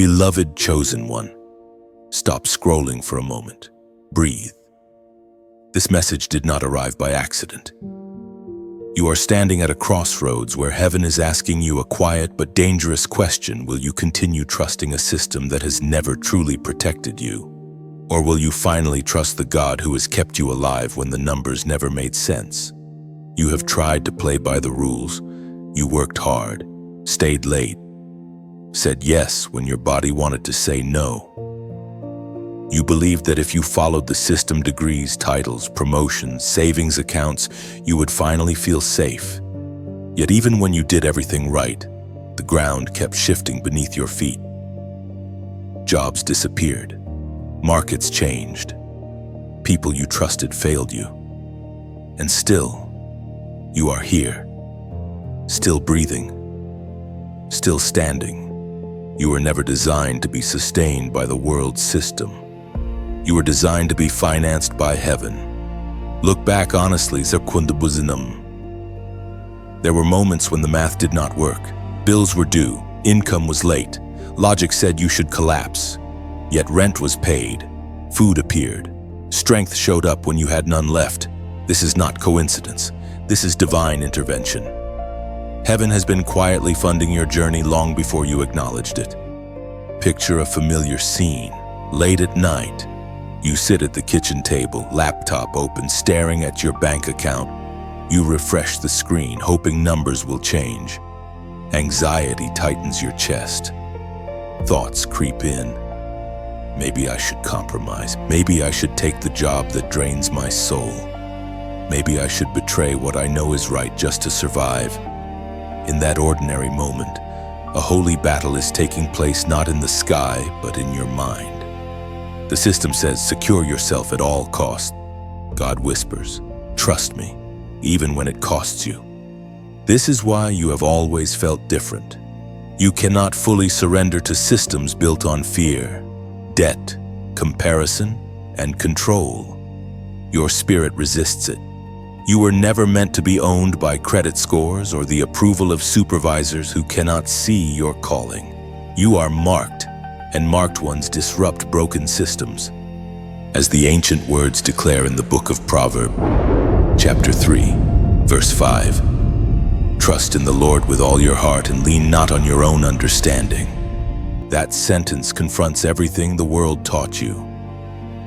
Beloved chosen one, stop scrolling for a moment. Breathe. This message did not arrive by accident. You are standing at a crossroads where heaven is asking you a quiet but dangerous question. Will you continue trusting a system that has never truly protected you? Or will you finally trust the God who has kept you alive when the numbers never made sense? You have tried to play by the rules. You worked hard, stayed late, said yes when your body wanted to say no. You believed that if you followed the system, degrees, titles, promotions, savings accounts, you would finally feel safe. Yet even when you did everything right, the ground kept shifting beneath your feet. Jobs disappeared. Markets changed. People you trusted failed you. And still, you are here. Still breathing. Still standing. You were never designed to be sustained by the world's system. You were designed to be financed by heaven. Look back honestly, there were moments when the math did not work. Bills were due, income was late. Logic said you should collapse. Yet rent was paid, food appeared. Strength showed up when you had none left. This is not coincidence. This is divine intervention. Heaven has been quietly funding your journey long before you acknowledged it. Picture a familiar scene. Late at night, you sit at the kitchen table, laptop open, staring at your bank account. You refresh the screen, hoping numbers will change. Anxiety tightens your chest. Thoughts creep in. Maybe I should compromise. Maybe I should take the job that drains my soul. Maybe I should betray what I know is right just to survive. In that ordinary moment, a holy battle is taking place not in the sky, but in your mind. The system says, secure yourself at all costs. God whispers, trust me, even when it costs you. This is why you have always felt different. You cannot fully surrender to systems built on fear, debt, comparison, and control. Your spirit resists it. You were never meant to be owned by credit scores or the approval of supervisors who cannot see your calling. You are marked, and marked ones disrupt broken systems. As the ancient words declare in the book of Proverbs, chapter 3, verse 5, trust in the Lord with all your heart and lean not on your own understanding. That sentence confronts everything the world taught you.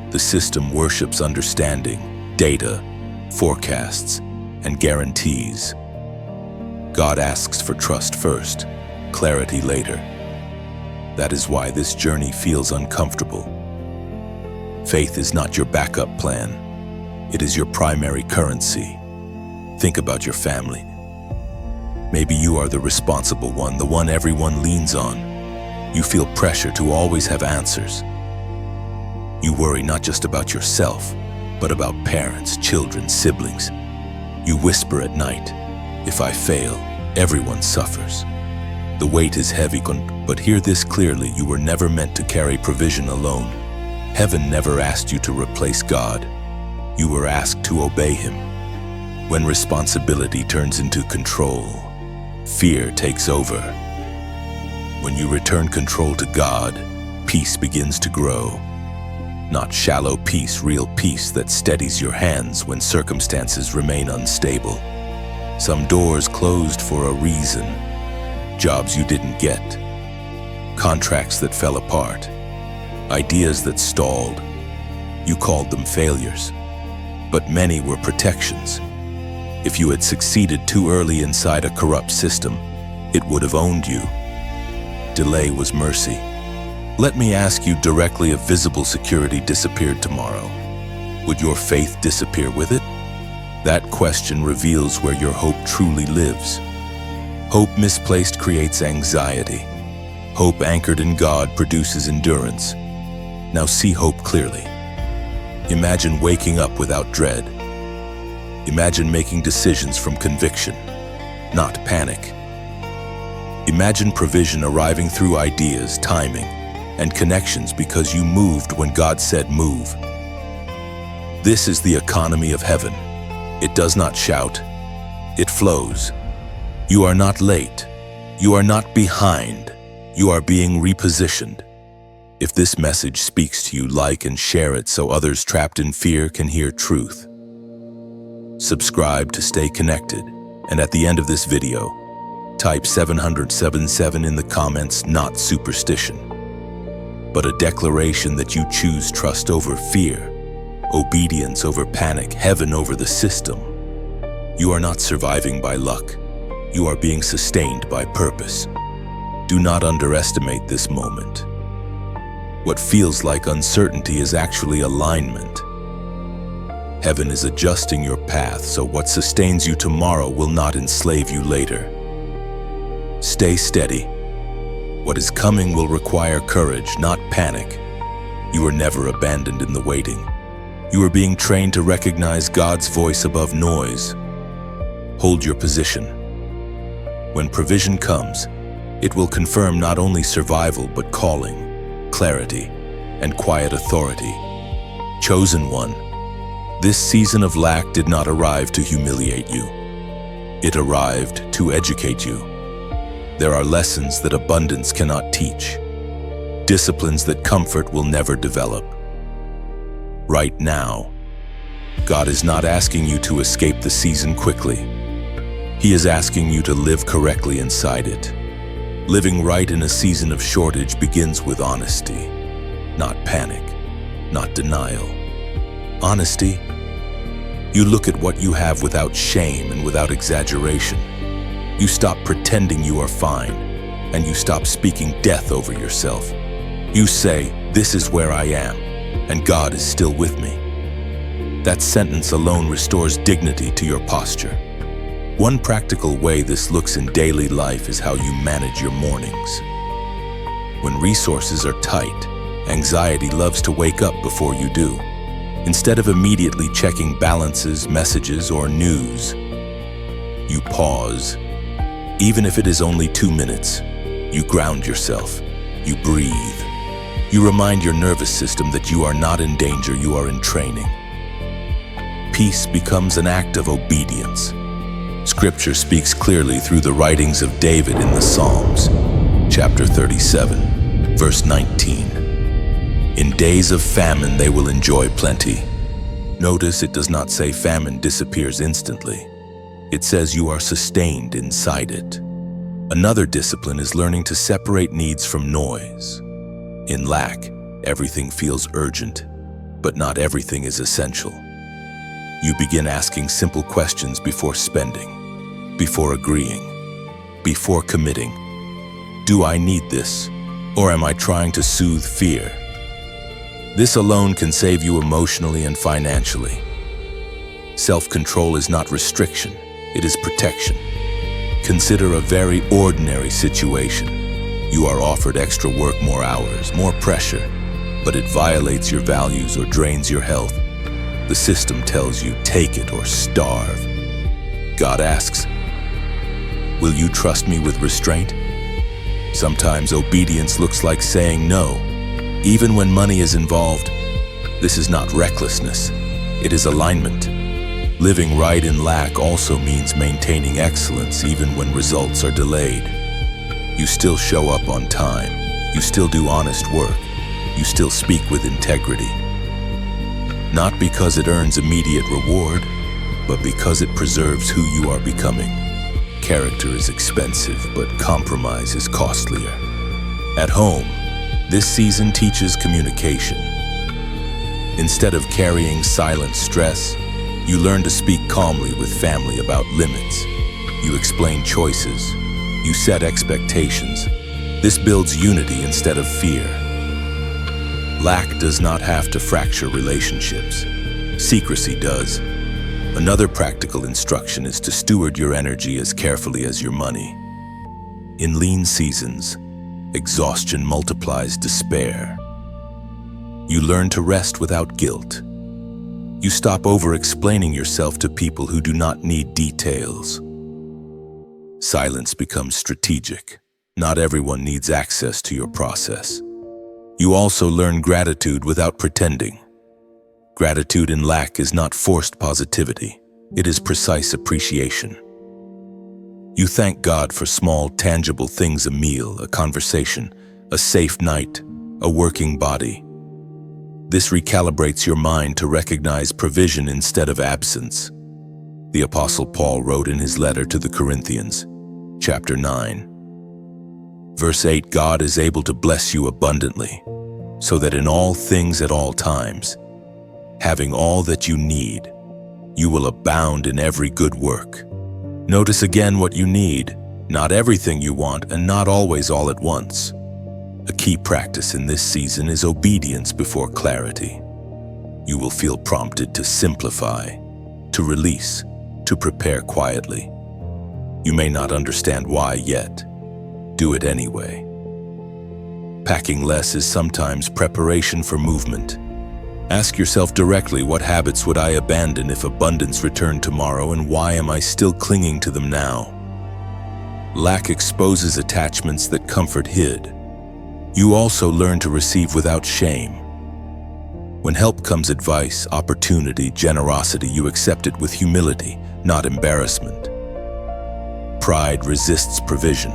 The system worships understanding, data, forecasts, and guarantees. God asks for trust first, clarity later. That is why this journey feels uncomfortable. Faith is not your backup plan. It is your primary currency. Think about your family. Maybe you are the responsible one, the one everyone leans on. You feel pressure to always have answers. You worry not just about yourself, but about parents, children, siblings. You whisper at night, if I fail, everyone suffers. The weight is heavy, but hear this clearly, you were never meant to carry provision alone. Heaven never asked you to replace God. You were asked to obey Him. When responsibility turns into control, fear takes over. When you return control to God, peace begins to grow. Not shallow peace, real peace that steadies your hands when circumstances remain unstable. Some doors closed for a reason. Jobs you didn't get. Contracts that fell apart. Ideas that stalled. You called them failures. But many were protections. If you had succeeded too early inside a corrupt system, it would have owned you. Delay was mercy. Let me ask you directly, if visible security disappeared tomorrow, would your faith disappear with it? That question reveals where your hope truly lives. Hope misplaced creates anxiety. Hope anchored in God produces endurance. Now see hope clearly. Imagine waking up without dread. Imagine making decisions from conviction, not panic. Imagine provision arriving through ideas, timing, and connections because you moved when God said move. This is the economy of heaven. It does not shout. It flows. You are not late. You are not behind. You are being repositioned. If this message speaks to you, like and share it so others trapped in fear can hear truth. Subscribe to stay connected, and at the end of this video, type 777 in the comments, not superstition, but a declaration that you choose trust over fear, obedience over panic, heaven over the system. You are not surviving by luck. You are being sustained by purpose. Do not underestimate this moment. What feels like uncertainty is actually alignment. Heaven is adjusting your path, so what sustains you tomorrow will not enslave you later. Stay steady. What is coming will require courage, not panic. You are never abandoned in the waiting. You are being trained to recognize God's voice above noise. Hold your position. When provision comes, it will confirm not only survival but calling, clarity, and quiet authority. Chosen one, this season of lack did not arrive to humiliate you. It arrived to educate you. There are lessons that abundance cannot teach, disciplines that comfort will never develop. Right now, God is not asking you to escape the season quickly. He is asking you to live correctly inside it. Living right in a season of shortage begins with honesty, not panic, not denial. Honesty. You look at what you have without shame and without exaggeration. You stop pretending you are fine, and you stop speaking death over yourself. You say, "This is where I am, and God is still with me." That sentence alone restores dignity to your posture. One practical way this looks in daily life is how you manage your mornings. When resources are tight, anxiety loves to wake up before you do. Instead of immediately checking balances, messages, or news, you pause. Even if it is only 2 minutes, you ground yourself, you breathe. You remind your nervous system that you are not in danger, you are in training. Peace becomes an act of obedience. Scripture speaks clearly through the writings of David in the Psalms, chapter 37, verse 19. In days of famine they will enjoy plenty. Notice it does not say famine disappears instantly. It says you are sustained inside it. Another discipline is learning to separate needs from noise. In lack, everything feels urgent, but not everything is essential. You begin asking simple questions before spending, before agreeing, before committing. Do I need this, or am I trying to soothe fear? This alone can save you emotionally and financially. Self-control is not restriction, it is protection. Consider a very ordinary situation. You are offered extra work, more hours, more pressure, but it violates your values or drains your health. The system tells you, take it or starve. God asks, will you trust me with restraint? Sometimes obedience looks like saying no, even when money is involved. This is not recklessness, it is alignment. Living right in lack also means maintaining excellence even when results are delayed. You still show up on time, you still do honest work, you still speak with integrity. Not because it earns immediate reward, but because it preserves who you are becoming. Character is expensive, but compromise is costlier. At home, this season teaches communication. Instead of carrying silent stress, you learn to speak calmly with family about limits. You explain choices. You set expectations. This builds unity instead of fear. Lack does not have to fracture relationships. Secrecy does. Another practical instruction is to steward your energy as carefully as your money. In lean seasons, exhaustion multiplies despair. You learn to rest without guilt. You stop over-explaining yourself to people who do not need details. Silence becomes strategic. Not everyone needs access to your process. You also learn gratitude without pretending. Gratitude in lack is not forced positivity. It is precise appreciation. You thank God for small, tangible things: a meal, a conversation, a safe night, a working body. This recalibrates your mind to recognize provision instead of absence. The Apostle Paul wrote in his letter to the Corinthians, chapter 9, verse 8, God is able to bless you abundantly, so that in all things at all times, having all that you need, you will abound in every good work. Notice again what you need, not everything you want and not always all at once. A key practice in this season is obedience before clarity. You will feel prompted to simplify, to release, to prepare quietly. You may not understand why yet. Do it anyway. Packing less is sometimes preparation for movement. Ask yourself directly, what habits would I abandon if abundance returned tomorrow, and why am I still clinging to them now? Lack exposes attachments that comfort hid. You also learn to receive without shame. When help comes, advice, opportunity, generosity, you accept it with humility, not embarrassment. Pride resists provision.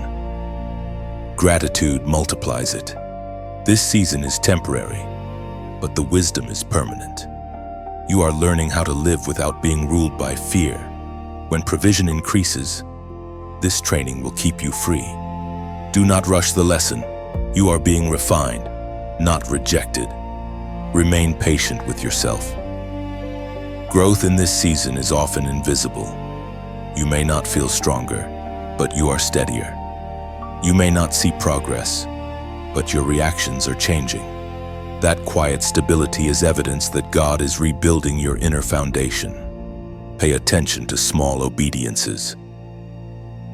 Gratitude multiplies it. This season is temporary, but the wisdom is permanent. You are learning how to live without being ruled by fear. When provision increases, this training will keep you free. Do not rush the lesson. You are being refined, not rejected. Remain patient with yourself. Growth in this season is often invisible. You may not feel stronger, but you are steadier. You may not see progress, but your reactions are changing. That quiet stability is evidence that God is rebuilding your inner foundation. Pay attention to small obediences.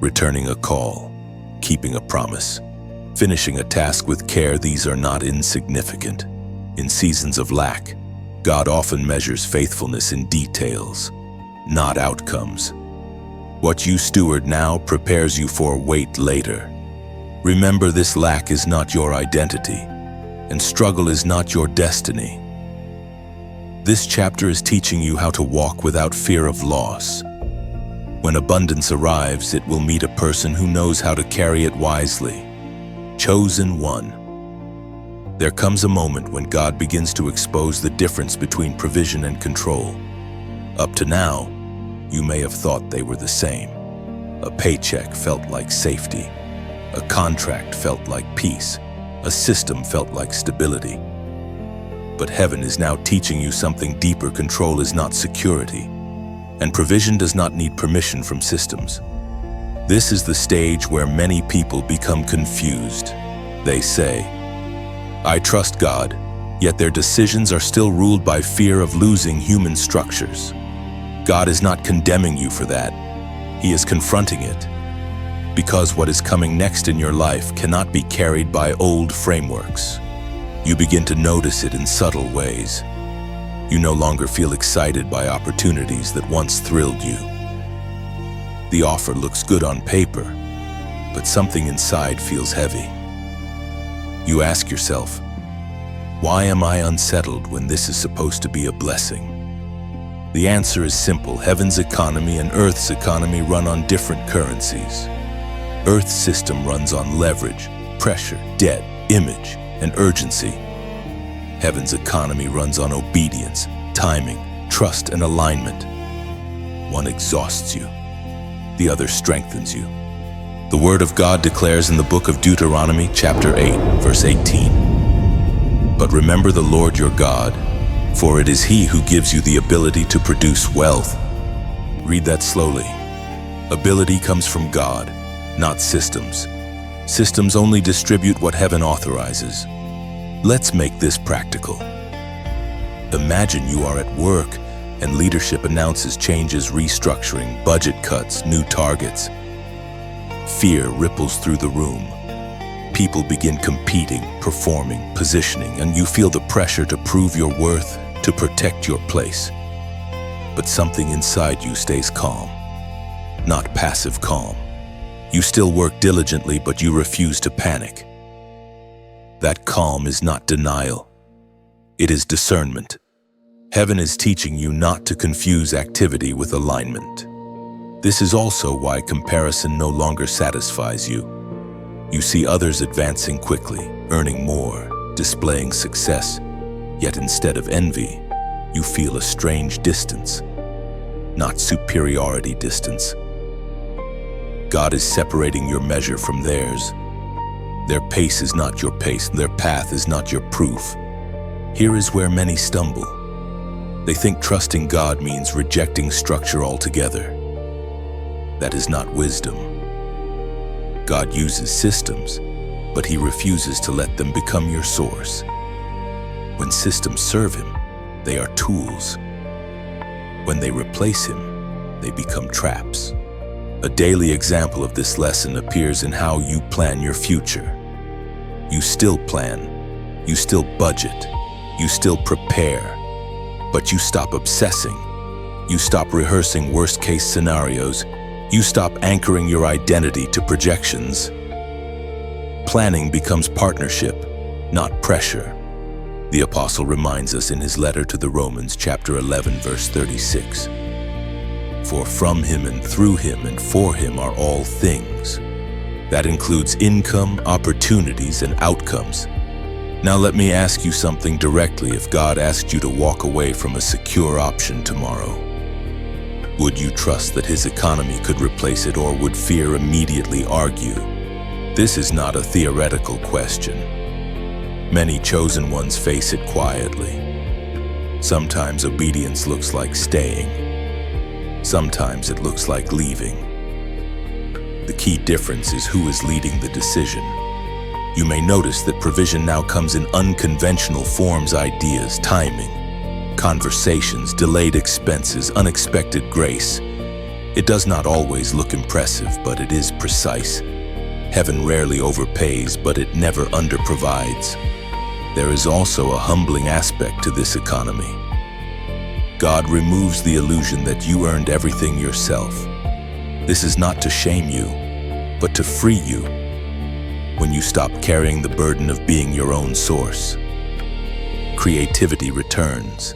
Returning a call, keeping a promise, finishing a task with care, these are not insignificant. In seasons of lack, God often measures faithfulness in details, not outcomes. What you steward now prepares you for weight later. Remember, this lack is not your identity, and struggle is not your destiny. This chapter is teaching you how to walk without fear of loss. When abundance arrives, it will meet a person who knows how to carry it wisely. Chosen one. There comes a moment when God begins to expose the difference between provision and control. Up to now, you may have thought they were the same. A paycheck felt like safety. A contract felt like peace. A system felt like stability. But heaven is now teaching you something deeper. Control is not security, and provision does not need permission from systems. This is the stage where many people become confused. They say, I trust God, yet their decisions are still ruled by fear of losing human structures. God is not condemning you for that. He is confronting it. Because what is coming next in your life cannot be carried by old frameworks. You begin to notice it in subtle ways. You no longer feel excited by opportunities that once thrilled you. The offer looks good on paper, but something inside feels heavy. You ask yourself, why am I unsettled when this is supposed to be a blessing? The answer is simple. Heaven's economy and Earth's economy run on different currencies. Earth's system runs on leverage, pressure, debt, image, and urgency. Heaven's economy runs on obedience, timing, trust, and alignment. One exhausts you, the other strengthens you. The Word of God declares in the book of Deuteronomy, chapter 8, verse 18, But remember the Lord your God, for it is He who gives you the ability to produce wealth. Read that slowly. Ability comes from God, not systems. Systems only distribute what heaven authorizes. Let's make this practical. Imagine you are at work and leadership announces changes, restructuring, budget cuts, new targets. Fear ripples through the room. People begin competing, performing, positioning, and you feel the pressure to prove your worth, to protect your place. But something inside you stays calm, not passive calm. You still work diligently, but you refuse to panic. That calm is not denial. It is discernment. Heaven is teaching you not to confuse activity with alignment. This is also why comparison no longer satisfies you. You see others advancing quickly, earning more, displaying success, yet instead of envy, you feel a strange distance, not superiority distance. God is separating your measure from theirs. Their pace is not your pace, their path is not your proof. Here is where many stumble. They think trusting God means rejecting structure altogether. That is not wisdom. God uses systems, but He refuses to let them become your source. When systems serve Him, they are tools. When they replace Him, they become traps. A daily example of this lesson appears in how you plan your future. You still plan, you still budget, you still prepare, but you stop obsessing. You stop rehearsing worst-case scenarios. You stop anchoring your identity to projections. Planning becomes partnership, not pressure. The apostle reminds us in his letter to the Romans, chapter 11, verse 36. For from Him and through Him and for Him are all things. That includes income, opportunities, and outcomes. Now let me ask you something directly. If God asked you to walk away from a secure option tomorrow, would you trust that His economy could replace it, or would fear immediately argue? This is not a theoretical question. Many chosen ones face it quietly. Sometimes obedience looks like staying. Sometimes it looks like leaving. The key difference is who is leading the decision. You may notice that provision now comes in unconventional forms: ideas, timing, conversations, delayed expenses, unexpected grace. It does not always look impressive, but it is precise. Heaven rarely overpays, but it never underprovides. There is also a humbling aspect to this economy. God removes the illusion that you earned everything yourself. This is not to shame you, but to free you. When you stop carrying the burden of being your own source, creativity returns,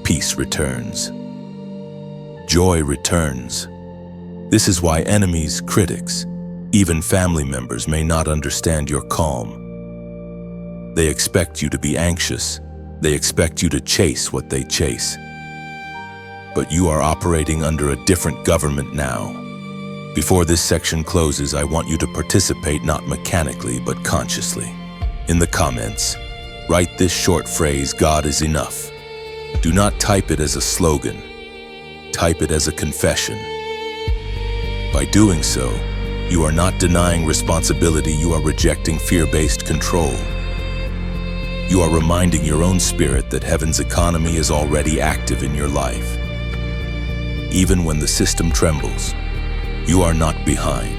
peace returns, joy returns. This is why enemies, critics, even family members may not understand your calm. They expect you to be anxious. They expect you to chase what they chase. But you are operating under a different government now. Before this section closes, I want you to participate not mechanically, but consciously. In the comments, write this short phrase: God is enough. Do not type it as a slogan. Type it as a confession. By doing so, you are not denying responsibility, you are rejecting fear-based control. You are reminding your own spirit that heaven's economy is already active in your life. Even when the system trembles, you are not behind.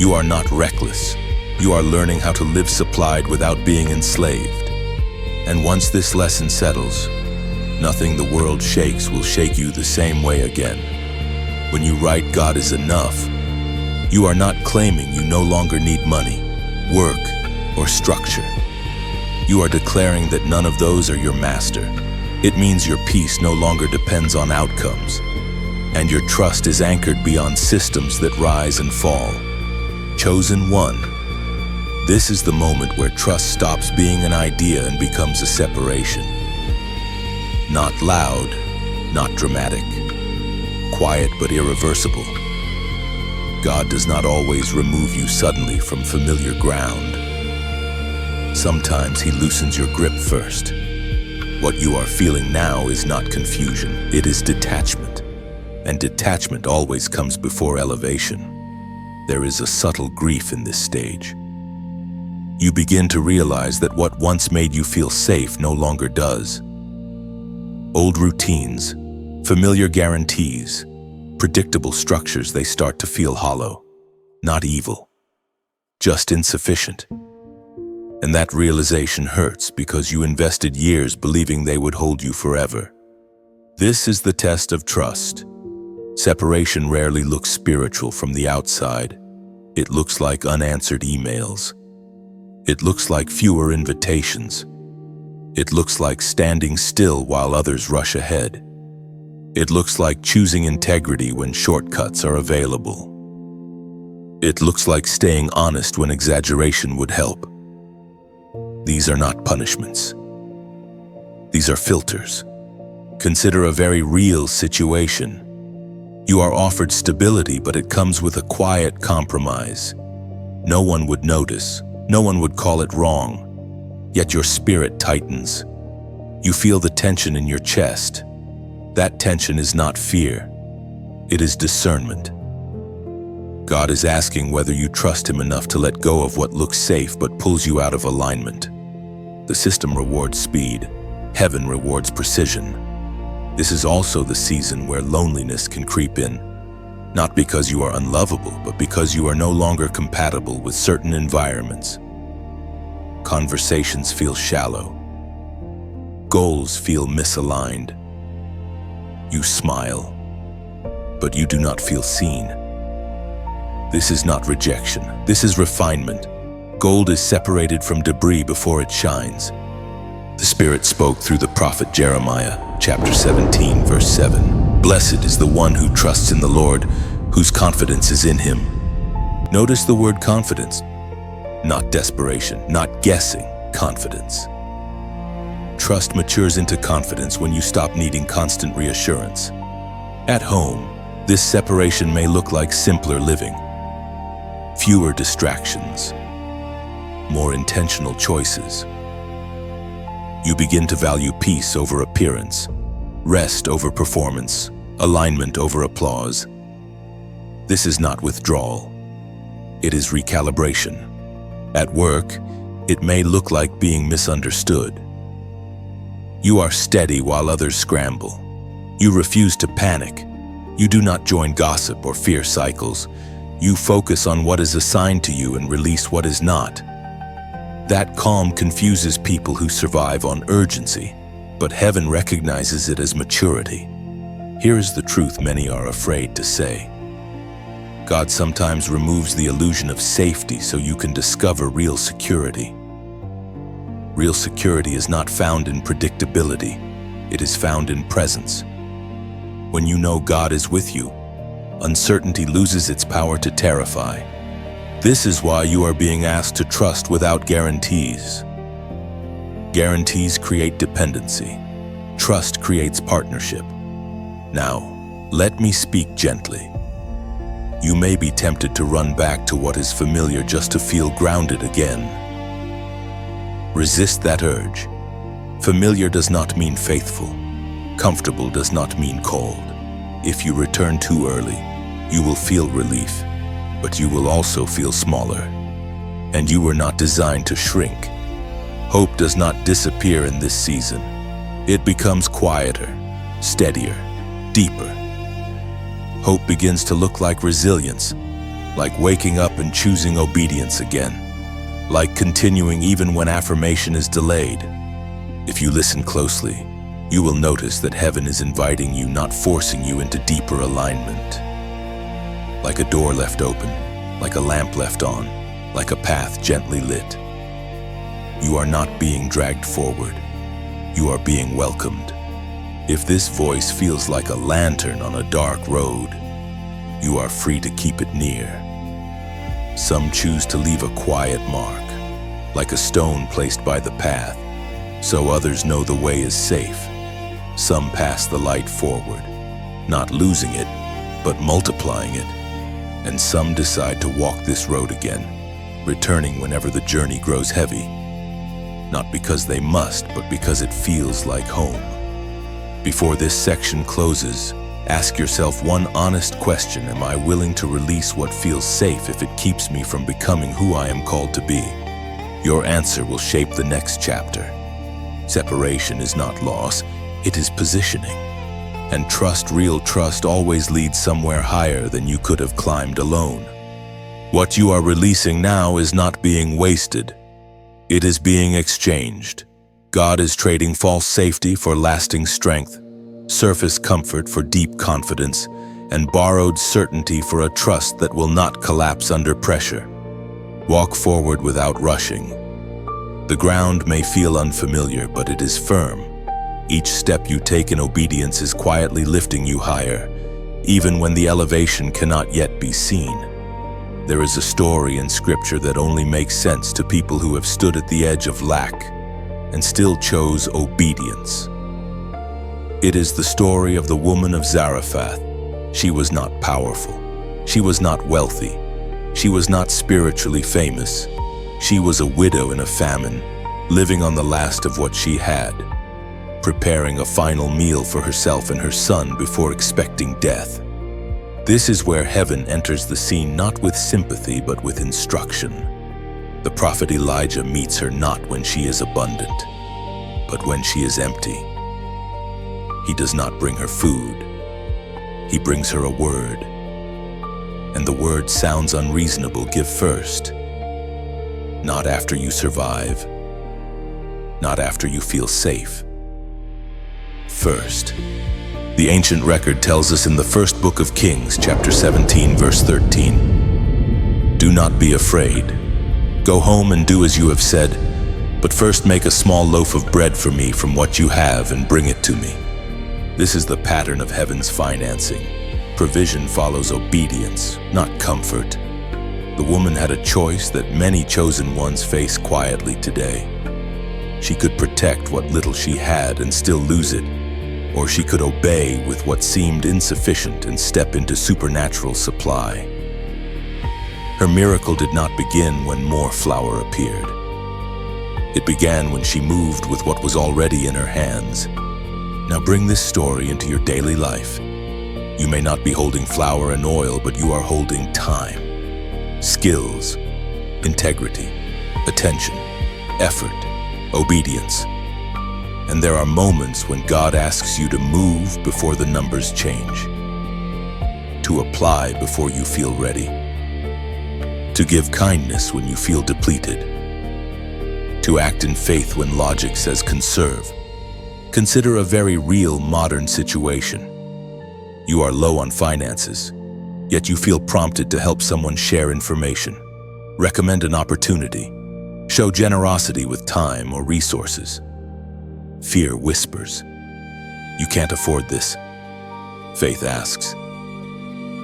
You are not reckless. You are learning how to live supplied without being enslaved. And once this lesson settles, nothing the world shakes will shake you the same way again. When you write God is enough, you are not claiming you no longer need money, work, or structure. You are declaring that none of those are your master. It means your peace no longer depends on outcomes, and your trust is anchored beyond systems that rise and fall. Chosen one, this is the moment where trust stops being an idea and becomes a separation. Not loud, not dramatic, quiet but irreversible. God does not always remove you suddenly from familiar ground. Sometimes He loosens your grip first. What you are feeling now is not confusion, it is detachment. And detachment always comes before elevation. There is a subtle grief in this stage. You begin to realize that what once made you feel safe no longer does. Old routines, familiar guarantees, predictable structures, they start to feel hollow, not evil, just insufficient. And that realization hurts because you invested years believing they would hold you forever. This is the test of trust. Separation rarely looks spiritual from the outside. It looks like unanswered emails. It looks like fewer invitations. It looks like standing still while others rush ahead. It looks like choosing integrity when shortcuts are available. It looks like staying honest when exaggeration would help. These are not punishments. These are filters. Consider a very real situation. You are offered stability, but it comes with a quiet compromise. No one would notice. No one would call it wrong. Yet your spirit tightens. You feel the tension in your chest. That tension is not fear. It is discernment. God is asking whether you trust Him enough to let go of what looks safe but pulls you out of alignment. The system rewards speed. Heaven rewards precision. This is also the season where loneliness can creep in. Not because you are unlovable, but because you are no longer compatible with certain environments. Conversations feel shallow. Goals feel misaligned. You smile, but you do not feel seen. This is not rejection. This is refinement. Gold is separated from debris before it shines. The Spirit spoke through the prophet Jeremiah, chapter 17, verse 7. Blessed is the one who trusts in the Lord, whose confidence is in Him. Notice the word confidence. Not desperation, not guessing, confidence. Trust matures into confidence when you stop needing constant reassurance. At home, this separation may look like simpler living. Fewer distractions. More intentional choices. You begin to value peace over appearance, rest over performance, alignment over applause. This is not withdrawal. It is recalibration. At work, it may look like being misunderstood. You are steady while others scramble. You refuse to panic. You do not join gossip or fear cycles. You focus on what is assigned to you and release what is not. That calm confuses people who survive on urgency, but heaven recognizes it as maturity. Here is the truth many are afraid to say. God sometimes removes the illusion of safety so you can discover real security. Real security is not found in predictability. It is found in presence. When you know God is with you, uncertainty loses its power to terrify. This is why you are being asked to trust without guarantees. Guarantees create dependency. Trust creates partnership. Now, let me speak gently. You may be tempted to run back to what is familiar just to feel grounded again. Resist that urge. Familiar does not mean faithful. Comfortable does not mean cold. If you return too early, you will feel relief, but you will also feel smaller. And you were not designed to shrink. Hope does not disappear in this season. It becomes quieter, steadier, deeper. Hope begins to look like resilience, like waking up and choosing obedience again, like continuing even when affirmation is delayed. If you listen closely, you will notice that heaven is inviting you, not forcing you into deeper alignment. Like a door left open, like a lamp left on, like a path gently lit. You are not being dragged forward. You are being welcomed. If this voice feels like a lantern on a dark road, you are free to keep it near. Some choose to leave a quiet mark, like a stone placed by the path, so others know the way is safe. Some pass the light forward, not losing it, but multiplying it. And some decide to walk this road again, returning whenever the journey grows heavy. Not because they must, but because it feels like home. Before this section closes, ask yourself one honest question: am I willing to release what feels safe if it keeps me from becoming who I am called to be? Your answer will shape the next chapter. Separation is not loss, it is positioning. And trust, real trust, always leads somewhere higher than you could have climbed alone. What you are releasing now is not being wasted. It is being exchanged. God is trading false safety for lasting strength, surface comfort for deep confidence, and borrowed certainty for a trust that will not collapse under pressure. Walk forward without rushing. The ground may feel unfamiliar, but it is firm. Each step you take in obedience is quietly lifting you higher, even when the elevation cannot yet be seen. There is a story in Scripture that only makes sense to people who have stood at the edge of lack and still chose obedience. It is the story of the woman of Zarephath. She was not powerful. She was not wealthy. She was not spiritually famous. She was a widow in a famine, living on the last of what she had, preparing a final meal for herself and her son before expecting death. This is where heaven enters the scene, not with sympathy but with instruction. The prophet Elijah meets her not when she is abundant, but when she is empty. He does not bring her food. He brings her a word. And the word sounds unreasonable. Give first. Not after you survive. Not after you feel safe. First. The ancient record tells us in the first book of Kings, chapter 17, verse 13. Do not be afraid. Go home and do as you have said, but first make a small loaf of bread for me from what you have and bring it to me. This is the pattern of heaven's financing. Provision follows obedience, not comfort. The woman had a choice that many chosen ones face quietly today. She could protect what little she had and still lose it, or she could obey with what seemed insufficient and step into supernatural supply. Her miracle did not begin when more flour appeared. It began when she moved with what was already in her hands. Now bring this story into your daily life. You may not be holding flour and oil, but you are holding time, skills, integrity, attention, effort, obedience. And there are moments when God asks you to move before the numbers change, to apply before you feel ready, to give kindness when you feel depleted, to act in faith when logic says conserve. Consider a very real modern situation. You are low on finances, yet you feel prompted to help someone share information, recommend an opportunity, show generosity with time or resources. Fear whispers, you can't afford this. Faith asks,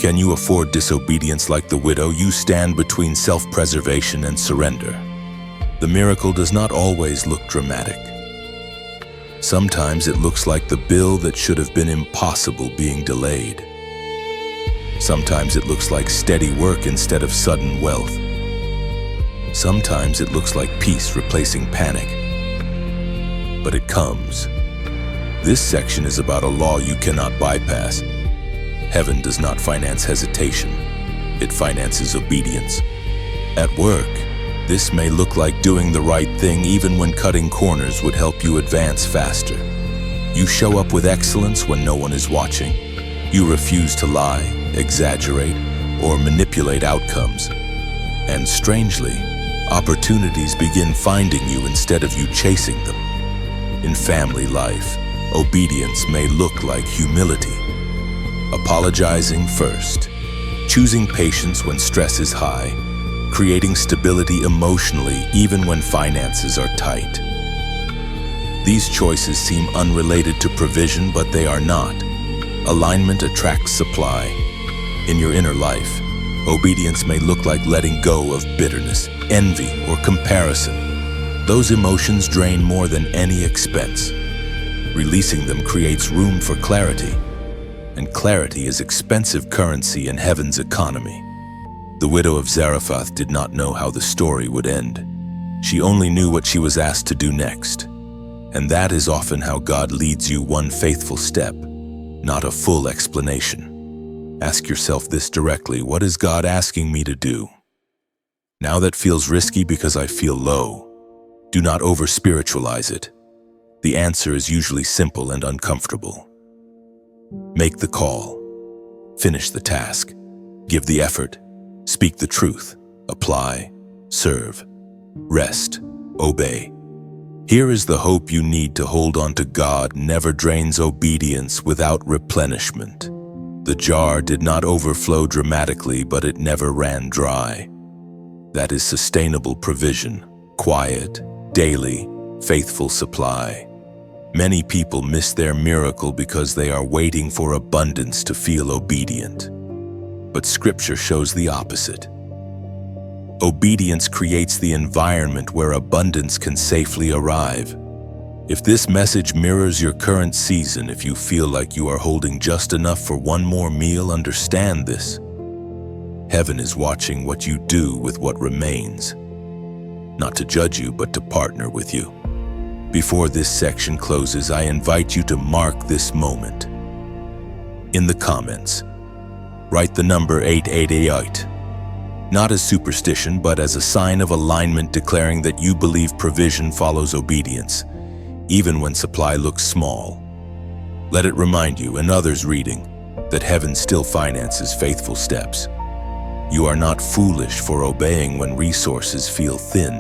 can you afford disobedience like the widow? You stand between self-preservation and surrender. The miracle does not always look dramatic. Sometimes it looks like the bill that should have been impossible being delayed. Sometimes it looks like steady work instead of sudden wealth. Sometimes it looks like peace replacing panic. But it comes. This section is about a law you cannot bypass. Heaven does not finance hesitation. It finances obedience. At work, this may look like doing the right thing even when cutting corners would help you advance faster. You show up with excellence when no one is watching. You refuse to lie, exaggerate, or manipulate outcomes. And strangely, opportunities begin finding you instead of you chasing them. In family life, obedience may look like humility. Apologizing first, choosing patience when stress is high, creating stability emotionally even when finances are tight. These choices seem unrelated to provision, but they are not. Alignment attracts supply. In your inner life, obedience may look like letting go of bitterness, envy, or comparison. Those emotions drain more than any expense. Releasing them creates room for clarity, and clarity is expensive currency in heaven's economy. The widow of Zarephath did not know how the story would end. She only knew what she was asked to do next. And that is often how God leads you, one faithful step, not a full explanation. Ask yourself this directly: what is God asking me to do? Now that feels risky because I feel low. Do not over-spiritualize it. The answer is usually simple and uncomfortable. Make the call. Finish the task. Give the effort. Speak the truth. Apply. Serve. Rest. Obey. Here is the hope you need to hold on to. God never drains obedience without replenishment. The jar did not overflow dramatically, but it never ran dry. That is sustainable provision, quiet, daily, faithful supply. Many people miss their miracle because they are waiting for abundance to feel obedient. But Scripture shows the opposite. Obedience creates the environment where abundance can safely arrive. If this message mirrors your current season, if you feel like you are holding just enough for one more meal, understand this. Heaven is watching what you do with what remains. Not to judge you, but to partner with you. Before this section closes, I invite you to mark this moment. In the comments, write the number 888. Not as superstition, but as a sign of alignment, declaring that you believe provision follows obedience, even when supply looks small. Let it remind you and others reading that heaven still finances faithful steps. You are not foolish for obeying when resources feel thin.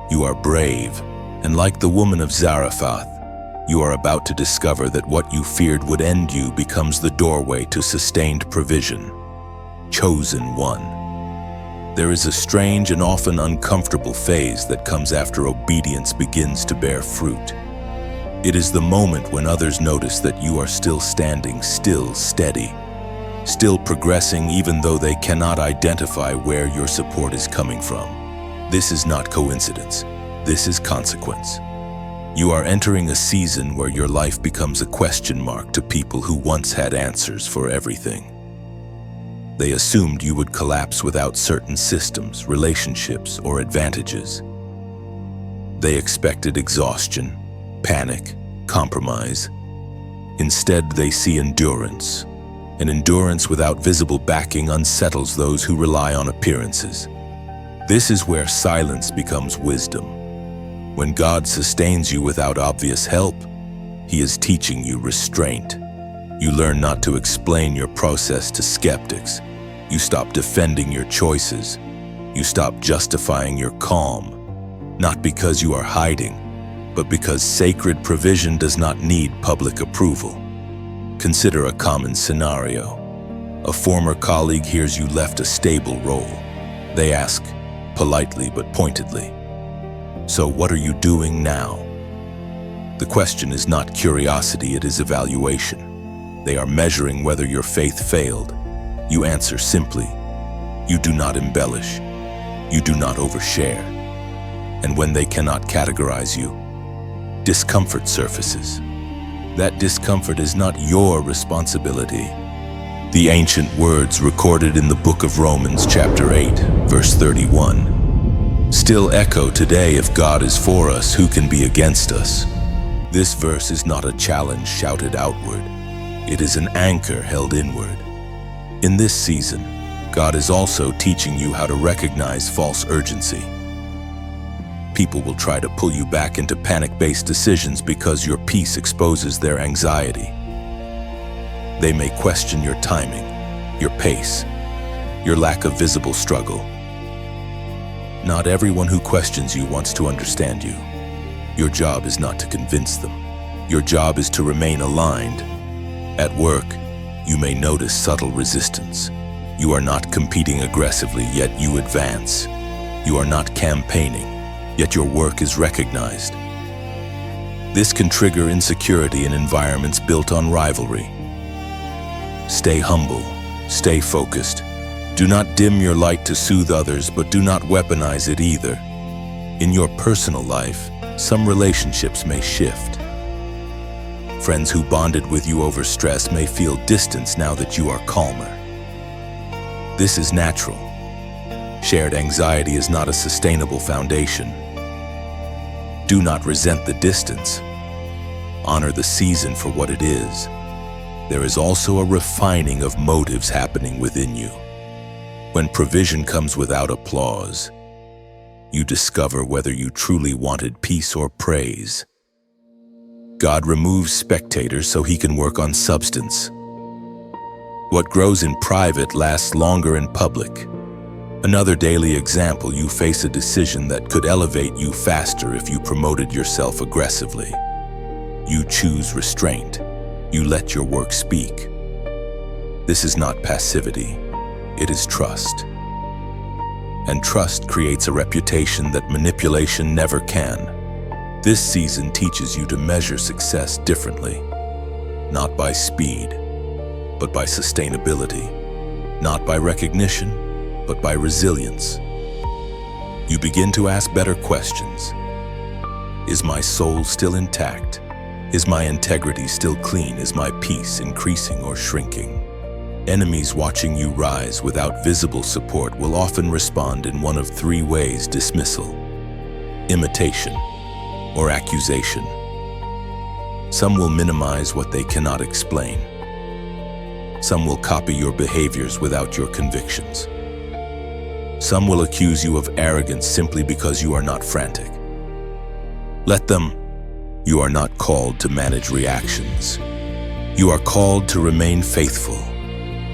You are brave, and like the woman of Zarephath, you are about to discover that what you feared would end you becomes the doorway to sustained provision. Chosen one. There is a strange and often uncomfortable phase that comes after obedience begins to bear fruit. It is the moment when others notice that you are still standing, still steady, still progressing even though they cannot identify where your support is coming from. This is not coincidence. This is consequence. You are entering a season where your life becomes a question mark to people who once had answers for everything. They assumed you would collapse without certain systems, relationships, or advantages. They expected exhaustion, panic, compromise. Instead, they see endurance. And endurance without visible backing unsettles those who rely on appearances. This is where silence becomes wisdom. When God sustains you without obvious help, He is teaching you restraint. You learn not to explain your process to skeptics. You stop defending your choices. You stop justifying your calm, not because you are hiding, but because sacred provision does not need public approval. Consider a common scenario. A former colleague hears you left a stable role. They ask, politely but pointedly, "So what are you doing now?" The question is not curiosity, it is evaluation. They are measuring whether your faith failed. You answer simply. You do not embellish. You do not overshare. And when they cannot categorize you, discomfort surfaces. That discomfort is not your responsibility. The ancient words recorded in the book of Romans chapter 8, verse 31, still echo today: if God is for us, who can be against us? This verse is not a challenge shouted outward. It is an anchor held inward. In this season, God is also teaching you how to recognize false urgency. People will try to pull you back into panic-based decisions because your peace exposes their anxiety. They may question your timing, your pace, your lack of visible struggle. Not everyone who questions you wants to understand you. Your job is not to convince them. Your job is to remain aligned. At work, you may notice subtle resistance. You are not competing aggressively, yet you advance. You are not campaigning, yet your work is recognized. This can trigger insecurity in environments built on rivalry. Stay humble, stay focused. Do not dim your light to soothe others, but do not weaponize it either. In your personal life, some relationships may shift. Friends who bonded with you over stress may feel distance now that you are calmer. This is natural. Shared anxiety is not a sustainable foundation. Do not resent the distance. Honor the season for what it is. There is also a refining of motives happening within you. When provision comes without applause, you discover whether you truly wanted peace or praise. God removes spectators so He can work on substance. What grows in private lasts longer in public. Another daily example: you face a decision that could elevate you faster if you promoted yourself aggressively. You choose restraint. You let your work speak. This is not passivity. It is trust. And trust creates a reputation that manipulation never can. This season teaches you to measure success differently, not by speed, but by sustainability, not by recognition, but by resilience. You begin to ask better questions. Is my soul still intact? Is my integrity still clean? Is my peace increasing or shrinking? Enemies watching you rise without visible support will often respond in one of three ways: dismissal, imitation, or accusation. Some will minimize what they cannot explain. Some will copy your behaviors without your convictions. Some will accuse you of arrogance simply because you are not frantic. Let them. You are not called to manage reactions. You are called to remain faithful.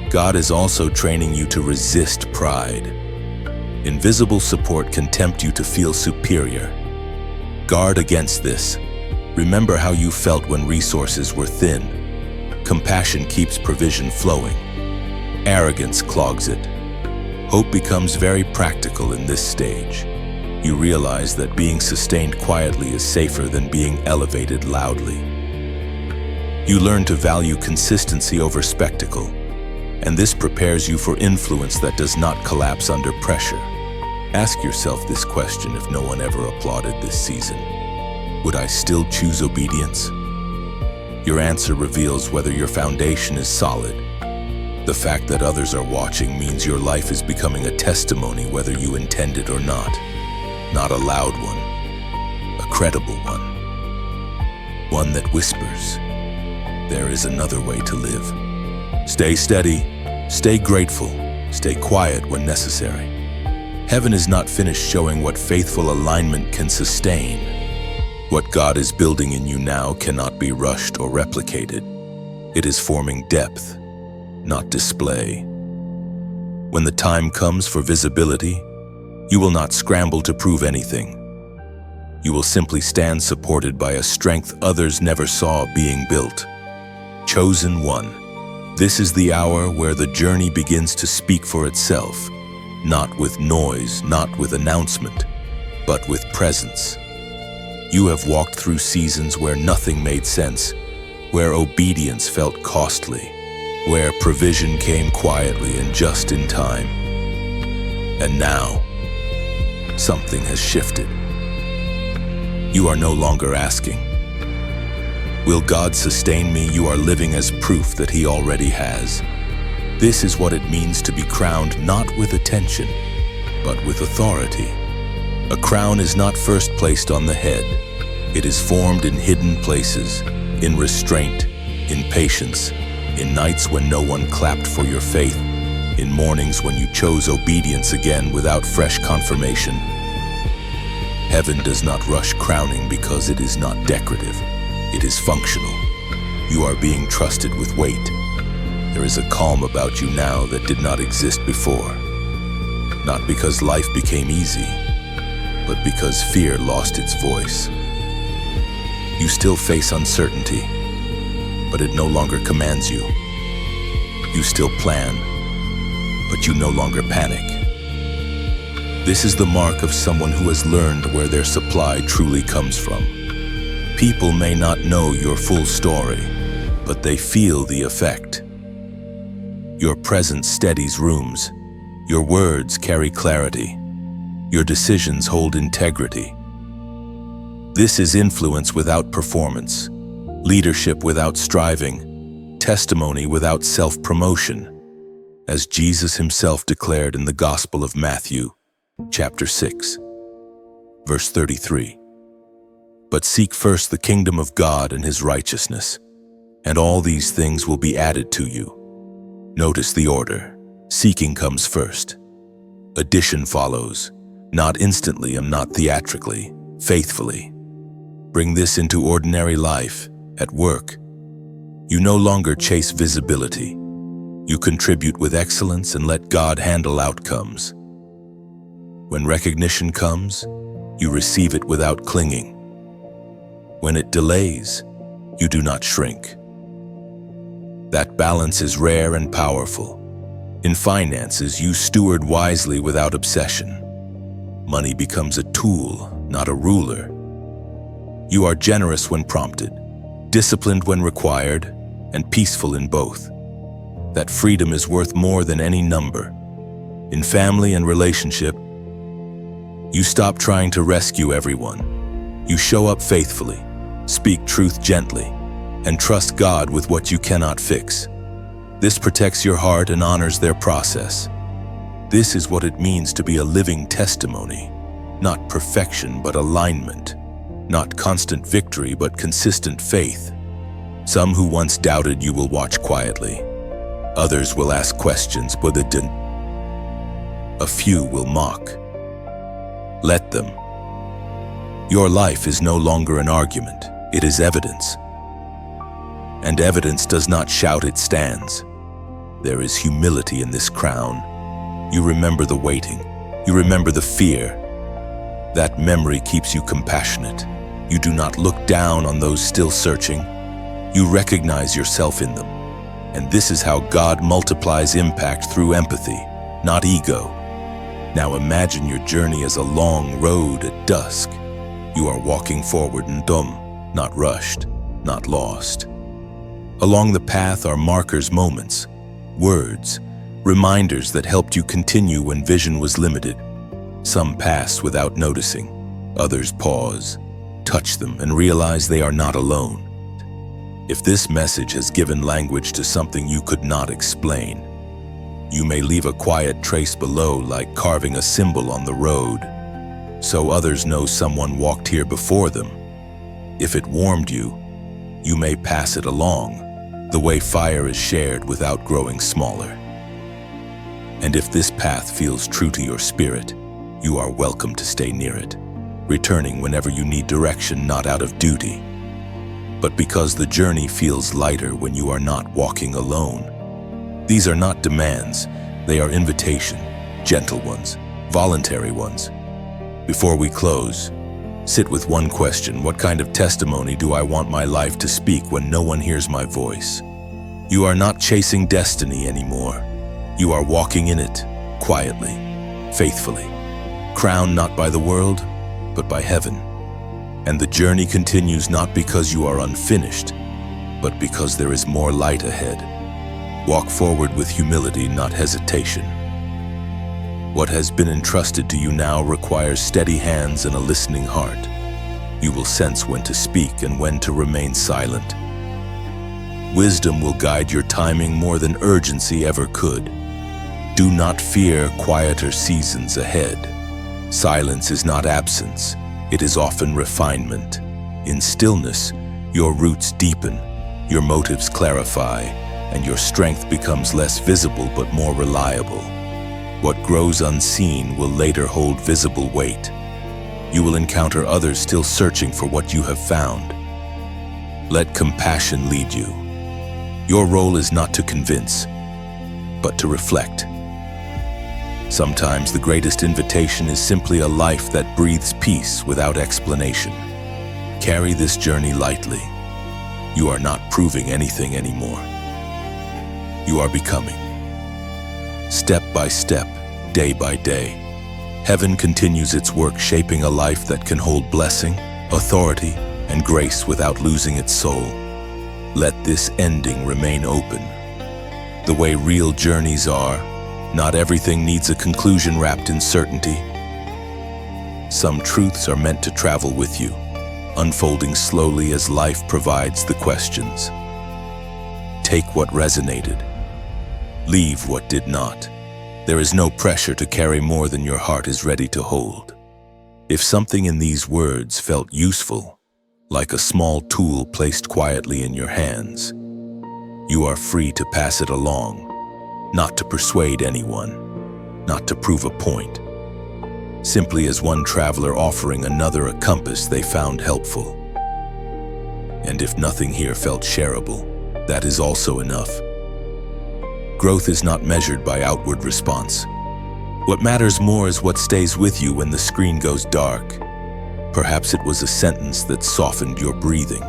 God is also training you to resist pride. Invisible support can tempt you to feel superior. Guard against this. Remember how you felt when resources were thin. Compassion keeps provision flowing. Arrogance clogs it. Hope becomes very practical in this stage. You realize that being sustained quietly is safer than being elevated loudly. You learn to value consistency over spectacle, and this prepares you for influence that does not collapse under pressure. Ask yourself this question: if no one ever applauded this season, would I still choose obedience? Your answer reveals whether your foundation is solid. The fact that others are watching means your life is becoming a testimony whether you intend it or not. Not a loud one, a credible one. One that whispers, there is another way to live. Stay steady, stay grateful, stay quiet when necessary. Heaven is not finished showing what faithful alignment can sustain. What God is building in you now cannot be rushed or replicated. It is forming depth, not display. When the time comes for visibility, you will not scramble to prove anything. You will simply stand supported by a strength others never saw being built. Chosen one. This is the hour where the journey begins to speak for itself, not with noise, not with announcement, but with presence. You have walked through seasons where nothing made sense, where obedience felt costly, where provision came quietly and just in time. And now, something has shifted. You are no longer asking, will God sustain me? You are living as proof that He already has. This is what it means to be crowned not with attention, but with authority. A crown is not first placed on the head. It is formed in hidden places, in restraint, in patience, in nights when no one clapped for your faith, in mornings when you chose obedience again without fresh confirmation. Heaven does not rush crowning because it is not decorative. It is functional. You are being trusted with weight. There is a calm about you now that did not exist before. Not because life became easy, but because fear lost its voice. You still face uncertainty, but it no longer commands you. You still plan, but you no longer panic. This is the mark of someone who has learned where their supply truly comes from. People may not know your full story, but they feel the effect. Your presence steadies rooms. Your words carry clarity. Your decisions hold integrity. This is influence without performance, leadership without striving, testimony without self-promotion, as Jesus Himself declared in the Gospel of Matthew, chapter 6, verse 33. But seek first the kingdom of God and His righteousness, and all these things will be added to you. Notice the order. Seeking comes first. Addition follows, not instantly and not theatrically, faithfully. Bring this into ordinary life, at work. You no longer chase visibility. You contribute with excellence and let God handle outcomes. When recognition comes, you receive it without clinging. When it delays, you do not shrink. That balance is rare and powerful. In finances, you steward wisely without obsession. Money becomes a tool, not a ruler. You are generous when prompted, disciplined when required, and peaceful in both. That freedom is worth more than any number. In family and relationship, you stop trying to rescue everyone. You show up faithfully, speak truth gently, and trust God with what you cannot fix. This protects your heart and honors their process. This is what it means to be a living testimony. Not perfection, but alignment. Not constant victory, but consistent faith. Some who once doubted you will watch quietly. Others will ask questions, but a few will mock. Let them. Your life is no longer an argument, it is evidence. And evidence does not shout, it stands. There is humility in this crown. You remember the waiting. You remember the fear. That memory keeps you compassionate. You do not look down on those still searching. You recognize yourself in them. And this is how God multiplies impact through empathy, not ego. Now imagine your journey as a long road at dusk. You are walking forward in dumb, not rushed, not lost. Along the path are markers, moments, words, reminders that helped you continue when vision was limited. Some pass without noticing, others pause, touch them, and realize they are not alone. If this message has given language to something you could not explain, you may leave a quiet trace below, like carving a symbol on the road, so others know someone walked here before them. If it warmed you, you may pass it along, the way fire is shared without growing smaller. And if this path feels true to your spirit, you are welcome to stay near it, returning whenever you need direction, not out of duty, but because the journey feels lighter when you are not walking alone. These are not demands, they are invitation, gentle ones, voluntary ones. Before we close, sit with one question: what kind of testimony do I want my life to speak when no one hears my voice? You are not chasing destiny anymore. You are walking in it, quietly, faithfully, crowned not by the world, but by heaven. And the journey continues not because you are unfinished, but because there is more light ahead. Walk forward with humility, not hesitation. What has been entrusted to you now requires steady hands and a listening heart. You will sense when to speak and when to remain silent. Wisdom will guide your timing more than urgency ever could. Do not fear quieter seasons ahead. Silence is not absence, it is often refinement. In stillness, your roots deepen, your motives clarify, and your strength becomes less visible but more reliable. What grows unseen will later hold visible weight. You will encounter others still searching for what you have found. Let compassion lead you. Your role is not to convince, but to reflect. Sometimes the greatest invitation is simply a life that breathes peace without explanation. Carry this journey lightly. You are not proving anything anymore. You are becoming. Step by step, day by day, heaven continues its work, shaping a life that can hold blessing, authority, and grace without losing its soul. Let this ending remain open. The way real journeys are, not everything needs a conclusion wrapped in certainty. Some truths are meant to travel with you, unfolding slowly as life provides the questions. Take what resonated. Leave what did not. There is no pressure to carry more than your heart is ready to hold. If something in these words felt useful, like a small tool placed quietly in your hands, you are free to pass it along. Not to persuade anyone, not to prove a point. Simply as one traveler offering another a compass they found helpful. And if nothing here felt shareable, that is also enough. Growth is not measured by outward response. What matters more is what stays with you when the screen goes dark. Perhaps it was a sentence that softened your breathing.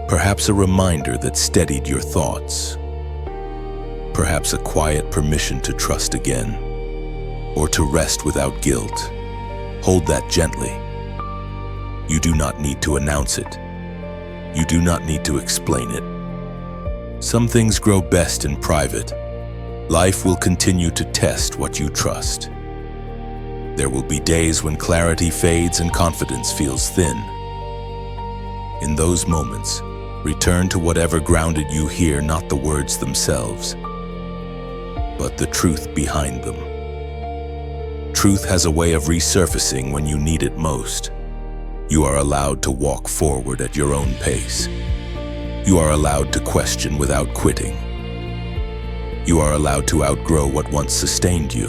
Perhaps a reminder that steadied your thoughts. Perhaps a quiet permission to trust again, or to rest without guilt. Hold that gently. You do not need to announce it. You do not need to explain it. Some things grow best in private. Life will continue to test what you trust. There will be days when clarity fades and confidence feels thin. In those moments, return to whatever grounded you hear, not the words themselves, but the truth behind them. Truth has a way of resurfacing when you need it most. You are allowed to walk forward at your own pace. You are allowed to question without quitting. You are allowed to outgrow what once sustained you.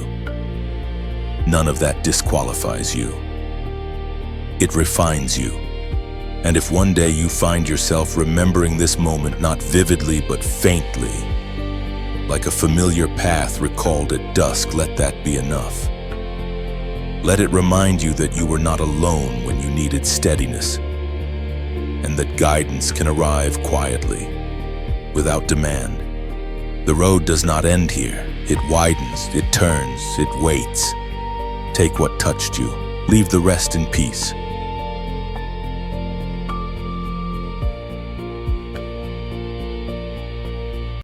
None of that disqualifies you. It refines you. And if one day you find yourself remembering this moment not vividly but faintly, like a familiar path recalled at dusk, let that be enough. Let it remind you that you were not alone when you needed steadiness, and that guidance can arrive quietly, without demand. The road does not end here. It widens, it turns, it waits. Take what touched you. Leave the rest in peace.